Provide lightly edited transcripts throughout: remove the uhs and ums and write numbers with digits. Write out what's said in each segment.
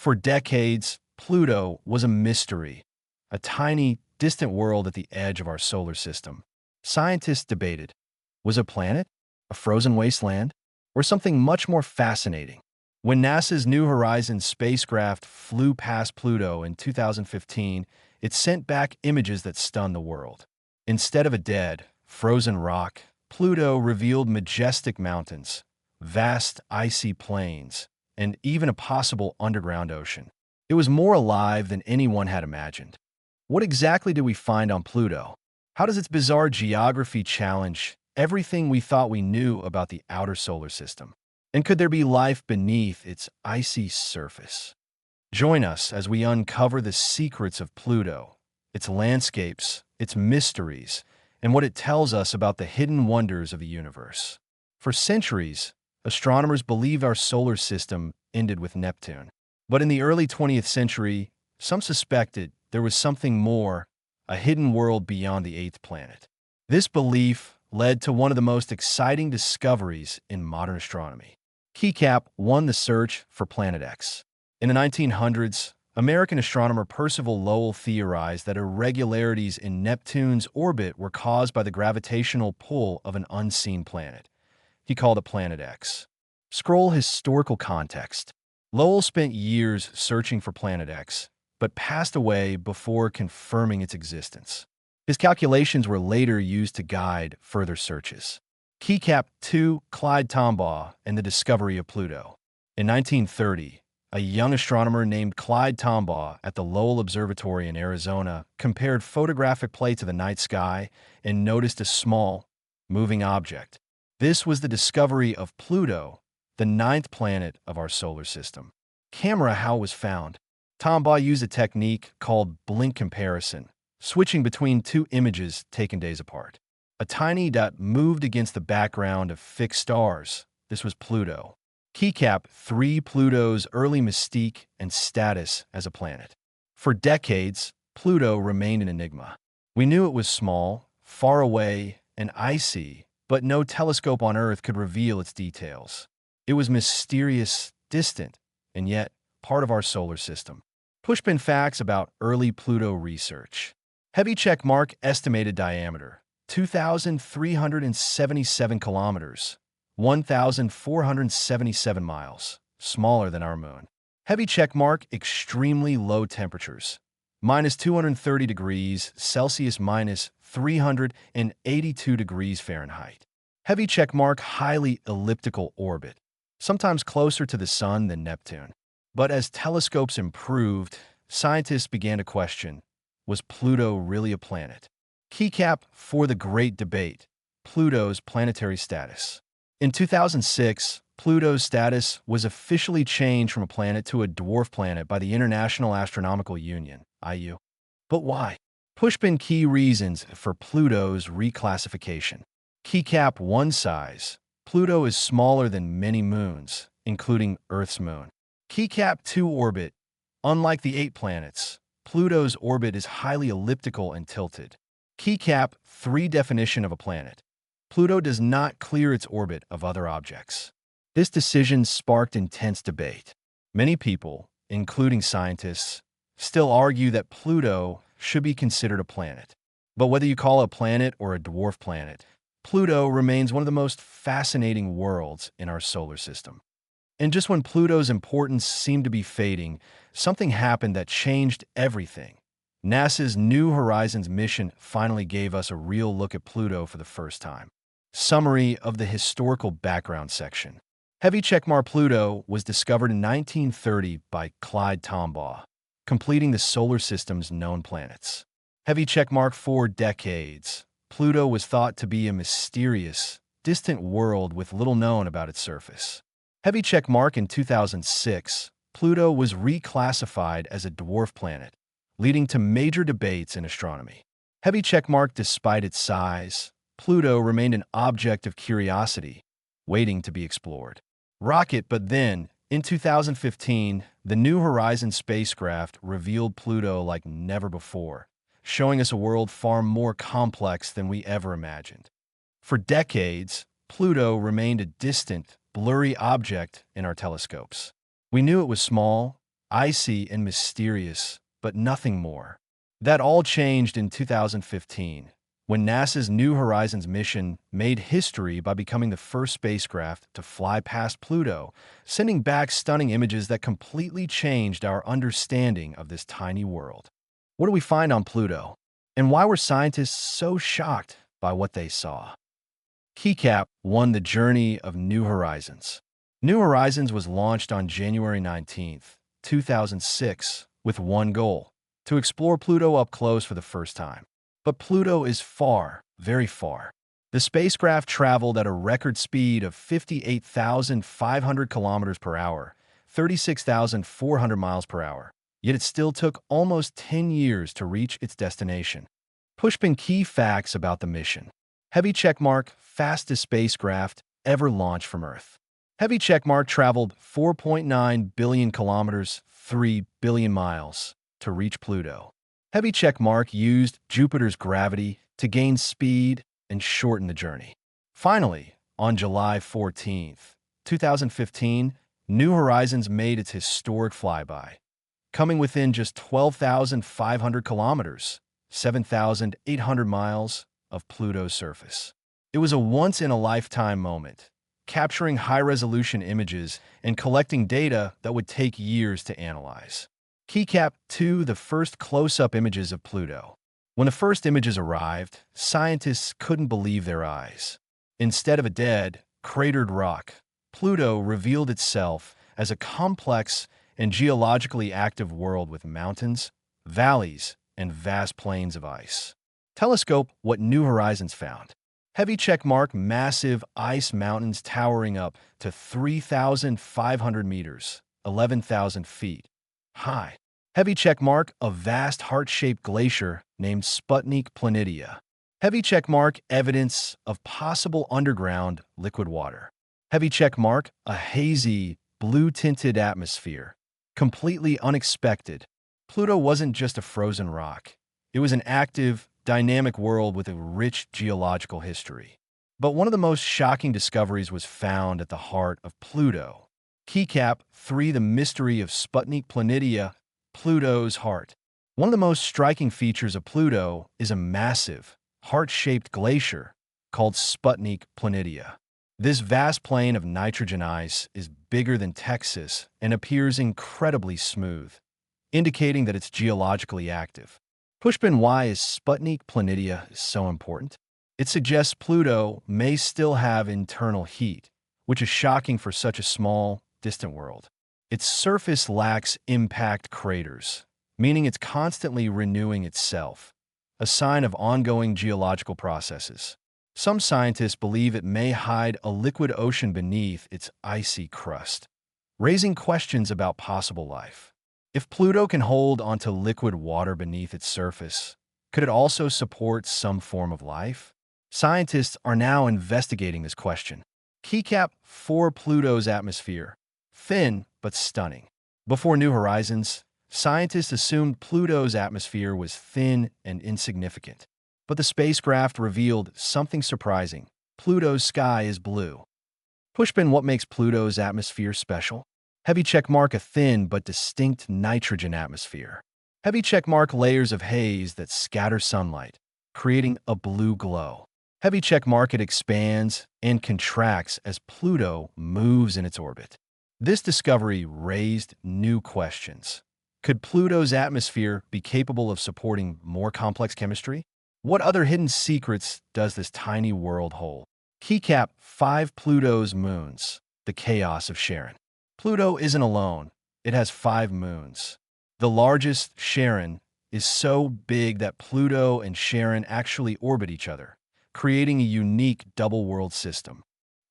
For decades, Pluto was a mystery, a tiny, distant world at the edge of our solar system. Scientists debated, was it a planet, a frozen wasteland, or something much more fascinating? When NASA's New Horizons spacecraft flew past Pluto in 2015, it sent back images that stunned the world. Instead of a dead, frozen rock, Pluto revealed majestic mountains, vast icy plains, and even a possible underground ocean. It was more alive than anyone had imagined. What exactly did we find on Pluto? How does its bizarre geography challenge everything we thought we knew about the outer solar system? And could there be life beneath its icy surface? Join us as we uncover the secrets of Pluto, its landscapes, its mysteries, and what it tells us about the hidden wonders of the universe. For centuries, astronomers believed our solar system ended with Neptune. But in the early 20th century, some suspected there was something more, a hidden world beyond the eighth planet. This belief led to one of the most exciting discoveries in modern astronomy. KeyCap won the search for Planet X. In the 1900s, American astronomer Percival Lowell theorized that irregularities in Neptune's orbit were caused by the gravitational pull of an unseen planet. He called it Planet X. Scroll historical context. Lowell spent years searching for Planet X, but passed away before confirming its existence. His calculations were later used to guide further searches. KeyCap 2, Clyde Tombaugh and the discovery of Pluto. In 1930, a young astronomer named Clyde Tombaugh at the Lowell Observatory in Arizona compared photographic plates of the night sky and noticed a small, moving object. This was the discovery of Pluto, the ninth planet of our solar system. Camera how it was found. Tombaugh used a technique called blink comparison, switching between two images taken days apart. A tiny dot moved against the background of fixed stars. This was Pluto. KeyCap 3, Pluto's early mystique and status as a planet. For decades, Pluto remained an enigma. We knew it was small, far away, and icy, but no telescope on Earth could reveal its details. It was mysterious, distant, and yet part of our solar system. Pushpin facts about early Pluto research. Heavy check mark estimated diameter, 2,377 kilometers, 1,477 miles, smaller than our moon. Heavy check mark extremely low temperatures, minus 230 degrees Celsius, minus 382 degrees Fahrenheit. Heavy check mark highly elliptical orbit, sometimes closer to the Sun than Neptune. But as telescopes improved, scientists began to question, was Pluto really a planet? KeyCap for the Great Debate, Pluto's planetary status. In 2006, Pluto's status was officially changed from a planet to a dwarf planet by the International Astronomical Union, IU. But why? Pushpin key reasons for Pluto's reclassification. KeyCap 1 size. Pluto is smaller than many moons, including Earth's moon. KeyCap 2 orbit. Unlike the 8 planets, Pluto's orbit is highly elliptical and tilted. KeyCap 3 definition of a planet. Pluto does not clear its orbit of other objects. This decision sparked intense debate. Many people, including scientists, still argue that Pluto should be considered a planet. But whether you call it a planet or a dwarf planet, Pluto remains one of the most fascinating worlds in our solar system. And just when Pluto's importance seemed to be fading, something happened that changed everything. NASA's New Horizons mission finally gave us a real look at Pluto for the first time. Summary of the historical background section. Heavy checkmark Pluto was discovered in 1930 by Clyde Tombaugh, completing the solar system's known planets. Heavy checkmark for decades. Pluto was thought to be a mysterious, distant world with little known about its surface. Heavy checkmark in 2006, Pluto was reclassified as a dwarf planet, leading to major debates in astronomy. Heavy checkmark despite its size, Pluto remained an object of curiosity, waiting to be explored. Rocket, but then, in 2015, the New Horizons spacecraft revealed Pluto like never before, showing us a world far more complex than we ever imagined. For decades, Pluto remained a distant, blurry object in our telescopes. We knew it was small, icy and mysterious, but nothing more. That all changed in 2015, when NASA's New Horizons mission made history by becoming the first spacecraft to fly past Pluto, sending back stunning images that completely changed our understanding of this tiny world. What do we find on Pluto? And why were scientists so shocked by what they saw? KeyCap won the journey of New Horizons. New Horizons was launched on January 19, 2006, with one goal: to explore Pluto up close for the first time. But Pluto is far, very far. The spacecraft traveled at a record speed of 58,500 kilometers per hour, 36,400 miles per hour. Yet it still took almost 10 years to reach its destination. Pushpin key facts about the mission. Heavy checkmark, fastest spacecraft ever launched from Earth. Heavy checkmark traveled 4.9 billion kilometers, 3 billion miles, to reach Pluto. Heavy checkmark used Jupiter's gravity to gain speed and shorten the journey. Finally, on July 14, 2015, New Horizons made its historic flyby, coming within just 12,500 kilometers, 7,800 miles, of Pluto's surface. It was a once-in-a-lifetime moment, capturing high-resolution images and collecting data that would take years to analyze. KeyCap 2, the first close-up images of Pluto. When the first images arrived, scientists couldn't believe their eyes. Instead of a dead, cratered rock, Pluto revealed itself as a complex and geologically active world with mountains, valleys, and vast plains of ice. Telescope what New Horizons found. Heavy checkmark, massive ice mountains towering up to 3,500 meters, 11,000 feet high. Heavy checkmark, a vast heart-shaped glacier named Sputnik Planitia. Heavy checkmark, evidence of possible underground liquid water. Heavy checkmark, a hazy, blue-tinted atmosphere. Completely unexpected. Pluto wasn't just a frozen rock. It was an active, dynamic world with a rich geological history. But one of the most shocking discoveries was found at the heart of Pluto. KeyCap 3, the mystery of Sputnik Planitia, Pluto's heart. One of the most striking features of Pluto is a massive, heart-shaped glacier called Sputnik Planitia. This vast plain of nitrogen ice is bigger than Texas and appears incredibly smooth, indicating that it's geologically active. Pushpin, why is Sputnik Planitia so important? It suggests Pluto may still have internal heat, which is shocking for such a small, distant world. Its surface lacks impact craters, meaning it's constantly renewing itself, a sign of ongoing geological processes. Some scientists believe it may hide a liquid ocean beneath its icy crust, raising questions about possible life. If Pluto can hold onto liquid water beneath its surface, could it also support some form of life? Scientists are now investigating this question. KeyCap 4, Pluto's atmosphere. Thin, but stunning. Before New Horizons, scientists assumed Pluto's atmosphere was thin and insignificant. But the spacecraft revealed something surprising. Pluto's sky is blue. Pushpin, what makes Pluto's atmosphere special? Heavy checkmark, a thin but distinct nitrogen atmosphere. Heavy checkmark, layers of haze that scatter sunlight, creating a blue glow. Heavy checkmark, it expands and contracts as Pluto moves in its orbit. This discovery raised new questions. Could Pluto's atmosphere be capable of supporting more complex chemistry? What other hidden secrets does this tiny world hold? KeyCap 5, Pluto's moons. The chaos of Charon. Pluto isn't alone. It has 5 moons. The largest, Charon, is so big that Pluto and Charon actually orbit each other, creating a unique double-world system.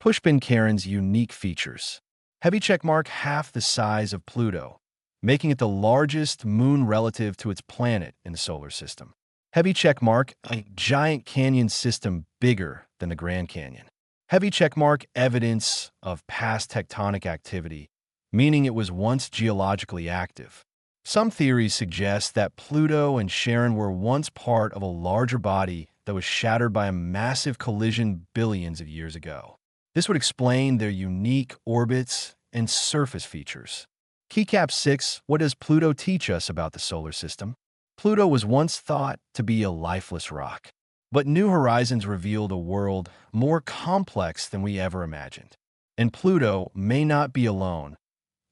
Pushpin, Charon's unique features. Heavy checkmark, half the size of Pluto, making it the largest moon relative to its planet in the solar system. Heavy checkmark, a giant canyon system bigger than the Grand Canyon. Heavy checkmark, evidence of past tectonic activity, meaning it was once geologically active. Some theories suggest that Pluto and Charon were once part of a larger body that was shattered by a massive collision billions of years ago. This would explain their unique orbits and surface features. Keycap 6. What does Pluto teach us about the solar system? Pluto was once thought to be a lifeless rock, but New Horizons revealed a world more complex than we ever imagined. And Pluto may not be alone.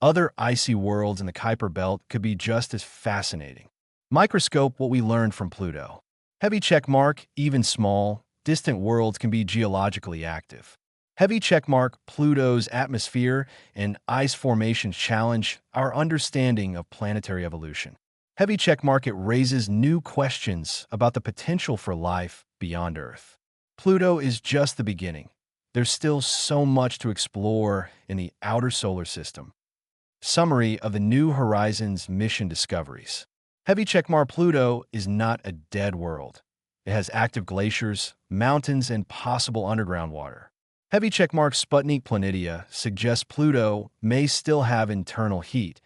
Other icy worlds in the Kuiper Belt could be just as fascinating. Microscope what we learned from Pluto. Heavy check mark, even small, distant worlds can be geologically active. Heavy check mark, Pluto's atmosphere and ice formations challenge our understanding of planetary evolution. Heavy check mark, it raises new questions about the potential for life beyond Earth. Pluto is just the beginning. There's still so much to explore in the outer solar system. Summary of the New Horizons mission discoveries. Heavy checkmark, Pluto is not a dead world. It has active glaciers, mountains, and possible underground water. Heavy checkmark, Sputnik Planitia suggests Pluto may still have internal heat,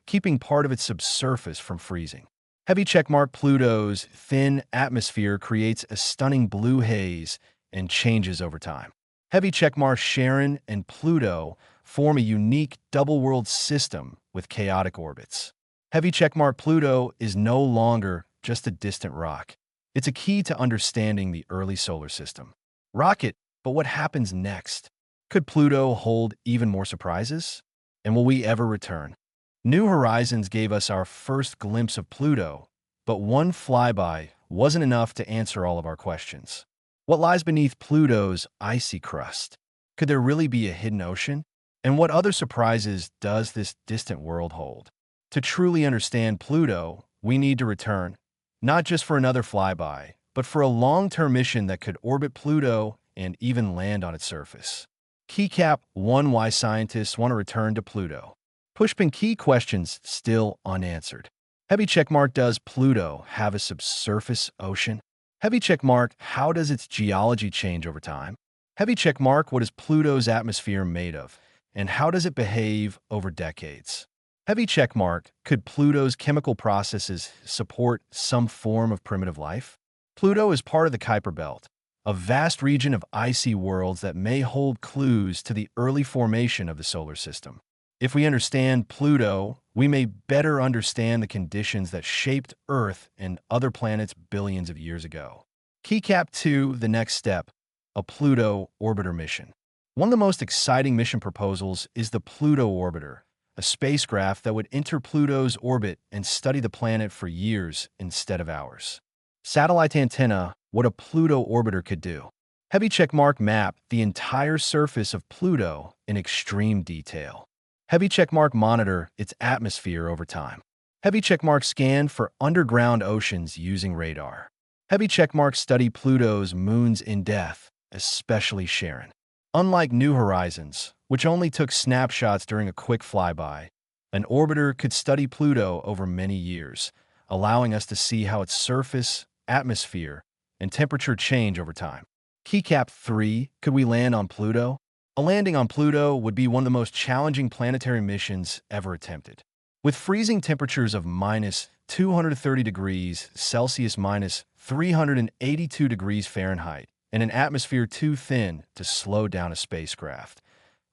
keeping part of its subsurface from freezing. Heavy checkmark, Pluto's thin atmosphere creates a stunning blue haze and changes over time. Heavy checkmark, Charon and Pluto form a unique double-world system with chaotic orbits. Heavy checkmark, Pluto is no longer just a distant rock. It's a key to understanding the early solar system. Rocket, but what happens next? Could Pluto hold even more surprises? And will we ever return? New Horizons gave us our first glimpse of Pluto, but one flyby wasn't enough to answer all of our questions. What lies beneath Pluto's icy crust? Could there really be a hidden ocean? And what other surprises does this distant world hold? To truly understand Pluto, we need to return, not just for another flyby, but for a long-term mission that could orbit Pluto and even land on its surface. Keycap 1. Why scientists want to return to Pluto. Pushpin, key questions still unanswered. Heavy checkmark, does Pluto have a subsurface ocean? Heavy checkmark, how does its geology change over time? Heavy checkmark, what is Pluto's atmosphere made of? And how does it behave over decades? Heavy checkmark, could Pluto's chemical processes support some form of primitive life? Pluto is part of the Kuiper Belt, a vast region of icy worlds that may hold clues to the early formation of the solar system. If we understand Pluto, we may better understand the conditions that shaped Earth and other planets billions of years ago. Keycap 2. The next step, a Pluto orbiter mission. One of the most exciting mission proposals is the Pluto orbiter, a spacecraft that would enter Pluto's orbit and study the planet for years instead of hours. Satellite antenna, what a Pluto orbiter could do. Heavy checkmark, map the entire surface of Pluto in extreme detail. Heavy checkmark, monitor its atmosphere over time. Heavy checkmark, scan for underground oceans using radar. Heavy checkmark, study Pluto's moons in depth, especially Charon. Unlike New Horizons, which only took snapshots during a quick flyby, an orbiter could study Pluto over many years, allowing us to see how its surface, atmosphere, and temperature change over time. Keycap 3. Could we land on Pluto? A landing on Pluto would be one of the most challenging planetary missions ever attempted. With freezing temperatures of minus 230 degrees Celsius, minus 382 degrees Fahrenheit, and an atmosphere too thin to slow down a spacecraft,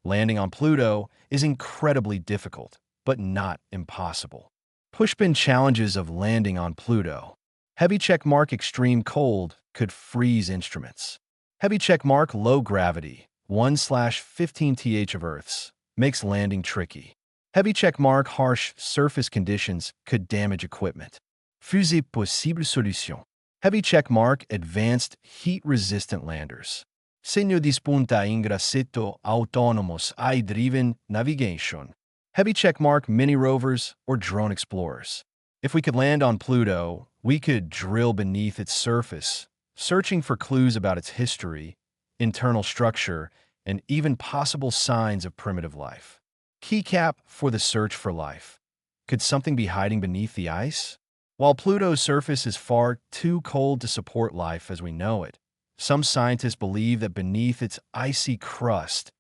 landing on Pluto is incredibly difficult, but not impossible. Pushpin, challenges of landing on Pluto. Heavy checkmark, extreme cold could freeze instruments. Heavy checkmark, low gravity, 1/15th of Earth's, makes landing tricky. Heavy checkmark, harsh surface conditions could damage equipment. Fusée possible solution. Heavy checkmark, advanced heat-resistant landers. Segno di spunta in grassetto autonomous eye-driven navigation. Heavy checkmark, mini rovers or drone explorers. If we could land on Pluto, we could drill beneath its surface, searching for clues about its history, internal structure, and even possible signs of primitive life. Keycap for the search for life. Could something be hiding beneath the ice? While Pluto's surface is far too cold to support life as we know it, some scientists believe that beneath its icy crust,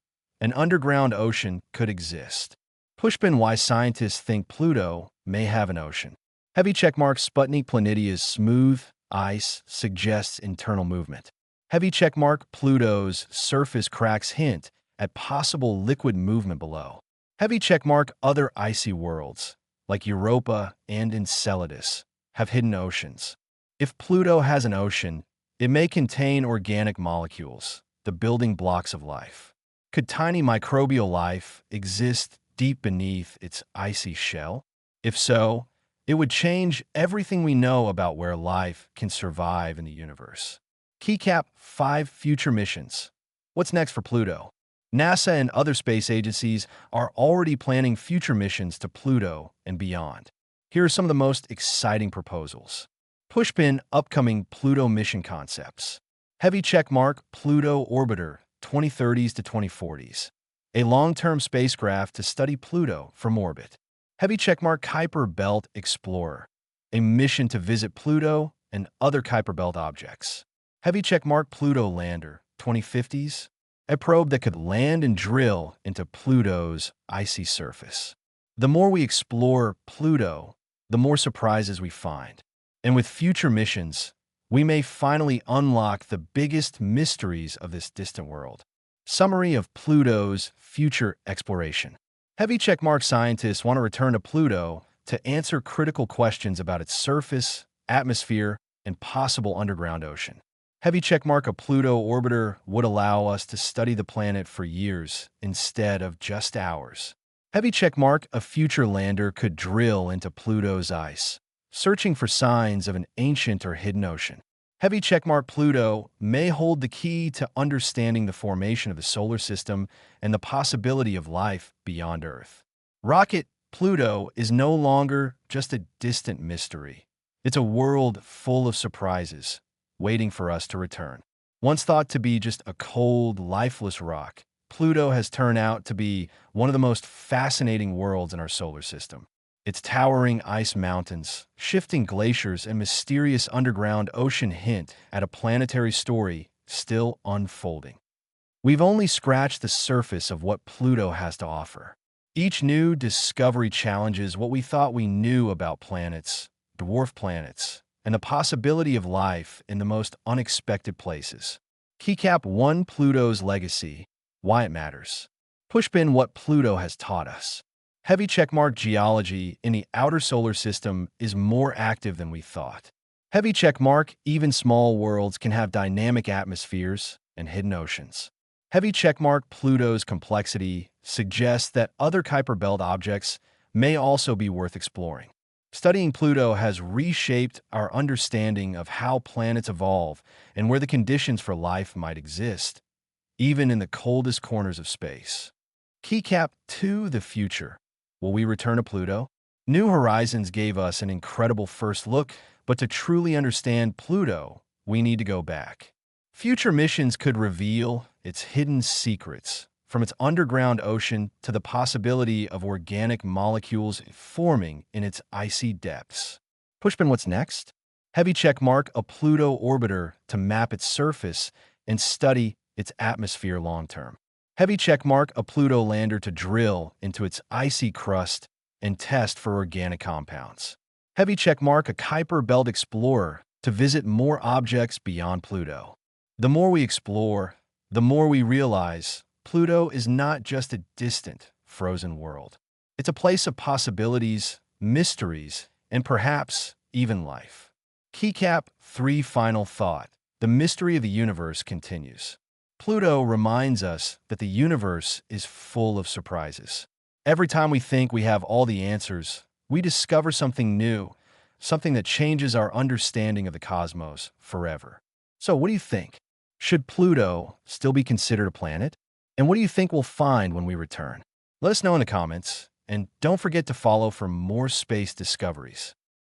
an underground ocean could exist. Pushpin, why scientists think Pluto may have an ocean. Heavy checkmark, Sputnik Planitia's smooth ice suggests internal movement. Heavy checkmark, Pluto's surface cracks hint at possible liquid movement below. Heavy checkmark other icy worlds, like Europa and Enceladus, have hidden oceans. If Pluto has an ocean, it may contain organic molecules, the building blocks of life. Could tiny microbial life exist deep beneath its icy shell? If so, it would change everything we know about where life can survive in the universe. Keycap 5 future missions. What's next for Pluto? NASA and other space agencies are already planning future missions to Pluto and beyond. Here are some of the most exciting proposals. Pushpin upcoming Pluto mission concepts. Heavy checkmark Pluto orbiter 2030s to 2040s. A long-term spacecraft to study Pluto from orbit. Heavy checkmark Kuiper Belt Explorer. A mission to visit Pluto and other Kuiper Belt objects. Heavy checkmark Pluto lander 2050s. A probe that could land and drill into Pluto's icy surface. The more we explore Pluto, the more surprises we find. And with future missions, we may finally unlock the biggest mysteries of this distant world. Summary of Pluto's future exploration. Heavy checkmark scientists want to return to Pluto to answer critical questions about its surface, atmosphere, and possible underground ocean. Heavy checkmark a Pluto orbiter would allow us to study the planet for years instead of just hours. Heavy checkmark a future lander could drill into Pluto's ice, searching for signs of an ancient or hidden ocean. Heavy checkmark Pluto may hold the key to understanding the formation of the solar system and the possibility of life beyond Earth. Rocket Pluto is no longer just a distant mystery. It's a world full of surprises, waiting for us to return. Once thought to be just a cold, lifeless rock, Pluto has turned out to be one of the most fascinating worlds in our solar system. Its towering ice mountains, shifting glaciers, and mysterious underground ocean hint at a planetary story still unfolding. We've only scratched the surface of what Pluto has to offer. Each new discovery challenges what we thought we knew about planets, dwarf planets, and the possibility of life in the most unexpected places. Keycap 1 Pluto's legacy, why it matters. Pushpin what Pluto has taught us. Heavy checkmark geology in the outer solar system is more active than we thought. Heavy checkmark even small worlds can have dynamic atmospheres and hidden oceans. Heavy checkmark Pluto's complexity suggests that other Kuiper Belt objects may also be worth exploring. Studying Pluto has reshaped our understanding of how planets evolve and where the conditions for life might exist, even in the coldest corners of space. Keycap 2 The future. Will we return to Pluto? New Horizons gave us an incredible first look, but to truly understand Pluto, we need to go back. Future missions could reveal its hidden secrets, from its underground ocean to the possibility of organic molecules forming in its icy depths. Pushpin what's next? Heavy checkmark a Pluto orbiter to map its surface and study its atmosphere long-term. Heavy checkmark a Pluto lander to drill into its icy crust and test for organic compounds. Heavy checkmark a Kuiper Belt explorer to visit more objects beyond Pluto. The more we explore, the more we realize Pluto is not just a distant, frozen world. It's a place of possibilities, mysteries, and perhaps even life. Keycap 3 Final thought. The mystery of the universe continues. Pluto reminds us that the universe is full of surprises. Every time we think we have all the answers, we discover something new, something that changes our understanding of the cosmos forever. So what do you think? Should Pluto still be considered a planet? And what do you think we'll find when we return? Let us know in the comments, and don't forget to follow for more space discoveries.